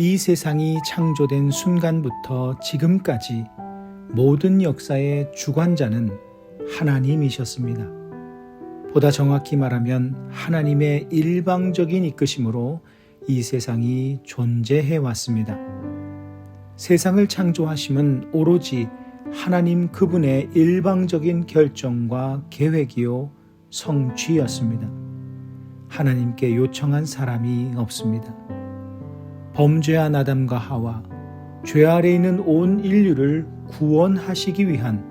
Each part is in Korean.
이 세상이 창조된 순간부터 지금까지 모든 역사의 주관자는 하나님이셨습니다. 보다 정확히 말하면 하나님의 일방적인 이끄심으로 이 세상이 존재해 왔습니다. 세상을 창조하심은 오로지 하나님 그분의 일방적인 결정과 계획이요 성취였습니다. 하나님께 요청한 사람이 없습니다. 범죄한 아담과 하와, 죄 아래 있는 온 인류를 구원하시기 위한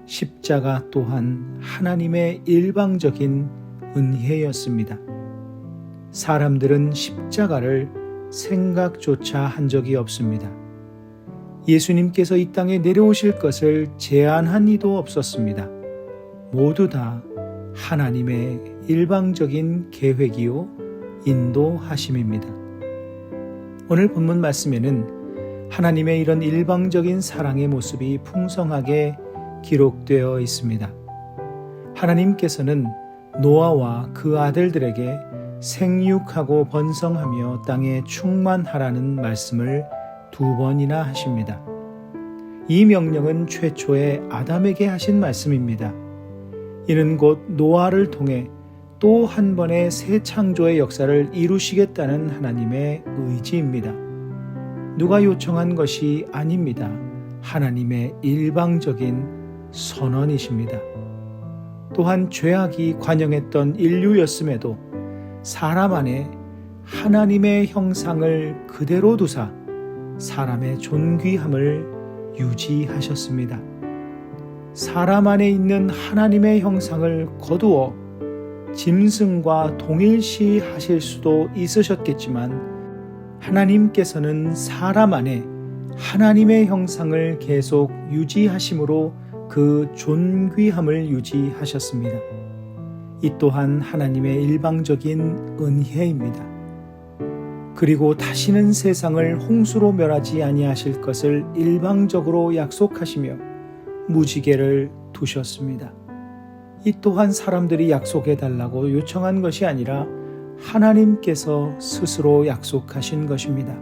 십자가 또한 하나님의 일방적인 은혜였습니다. 사람들은 십자가를 생각조차 한 적이 없습니다. 예수님께서 이 땅에 내려오실 것을 제안한 이도 없었습니다. 모두 다 하나님의 일방적인 계획이요 인도하심입니다. 오늘 본문 말씀에는 하나님의 이런 일방적인 사랑의 모습이 풍성하게 기록되어 있습니다. 하나님께서는 노아와 그 아들들에게 생육하고 번성하며 땅에 충만하라는 말씀을 2번이나 하십니다. 이 명령은 최초의 아담에게 하신 말씀입니다. 이는 곧 노아를 통해 또 한 번의 새 창조의 역사를 이루시겠다는 하나님의 의지입니다. 누가 요청한 것이 아닙니다. 하나님의 일방적인 선언이십니다. 또한 죄악이 관영했던 인류였음에도 사람 안에 하나님의 형상을 그대로 두사 사람의 존귀함을 유지하셨습니다. 사람 안에 있는 하나님의 형상을 거두어 짐승과 동일시 하실 수도 있으셨겠지만 하나님께서는 사람 안에 하나님의 형상을 계속 유지하심으로 그 존귀함을 유지하셨습니다. 이 또한 하나님의 일방적인 은혜입니다. 그리고 다시는 세상을 홍수로 멸하지 아니하실 것을 일방적으로 약속하시며 무지개를 두셨습니다. 이 또한 사람들이 약속해달라고 요청한 것이 아니라 하나님께서 스스로 약속하신 것입니다.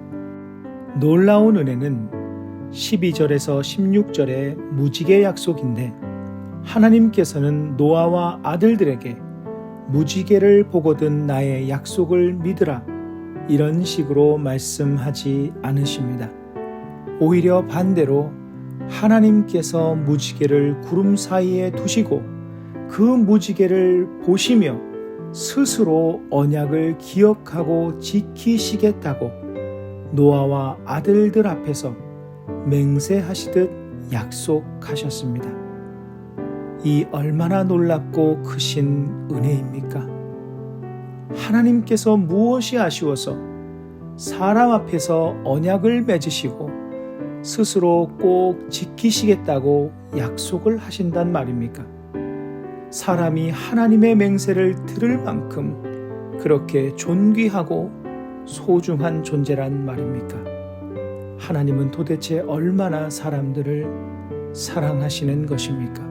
놀라운 은혜는 12절에서 16절의 무지개 약속인데 하나님께서는 노아와 아들들에게 무지개를 보거든 나의 약속을 믿으라 이런 식으로 말씀하지 않으십니다. 오히려 반대로 하나님께서 무지개를 구름 사이에 두시고 그 무지개를 보시며 스스로 언약을 기억하고 지키시겠다고 노아와 아들들 앞에서 맹세하시듯 약속하셨습니다. 이 얼마나 놀랍고 크신 은혜입니까? 하나님께서 무엇이 아쉬워서 사람 앞에서 언약을 맺으시고 스스로 꼭 지키시겠다고 약속을 하신단 말입니까? 사람이 하나님의 맹세를 들을 만큼 그렇게 존귀하고 소중한 존재란 말입니까? 하나님은 도대체 얼마나 사람들을 사랑하시는 것입니까?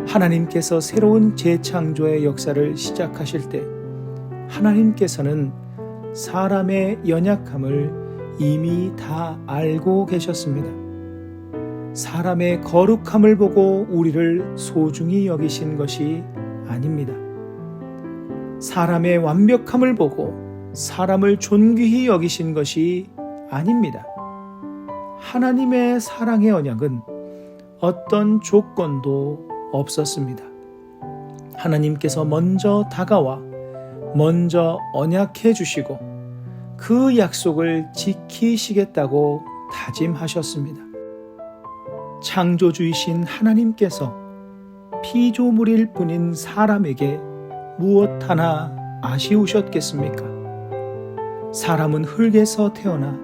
하나님께서 새로운 재창조의 역사를 시작하실 때 하나님께서는 사람의 연약함을 이미 다 알고 계셨습니다. 사람의 거룩함을 보고 우리를 소중히 여기신 것이 아닙니다. 사람의 완벽함을 보고 사람을 존귀히 여기신 것이 아닙니다. 하나님의 사랑의 언약은 어떤 조건도 없었습니다. 하나님께서 먼저 다가와 먼저 언약해 주시고 그 약속을 지키시겠다고 다짐하셨습니다. 창조주이신 하나님께서 피조물일 뿐인 사람에게 무엇 하나 아쉬우셨겠습니까? 사람은 흙에서 태어나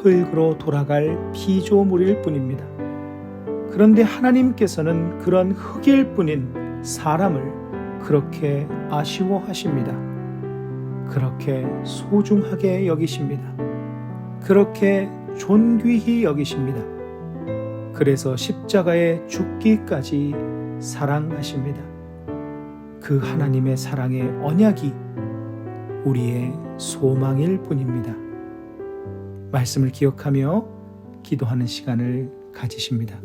흙으로 돌아갈 피조물일 뿐입니다. 그런데 하나님께서는 그런 흙일 뿐인 사람을 그렇게 아쉬워하십니다. 그렇게 소중하게 여기십니다. 그렇게 존귀히 여기십니다. 그래서 십자가에 죽기까지 사랑하십니다. 그 하나님의 사랑의 언약이 우리의 소망일 뿐입니다. 말씀을 기억하며 기도하는 시간을 가지십니다.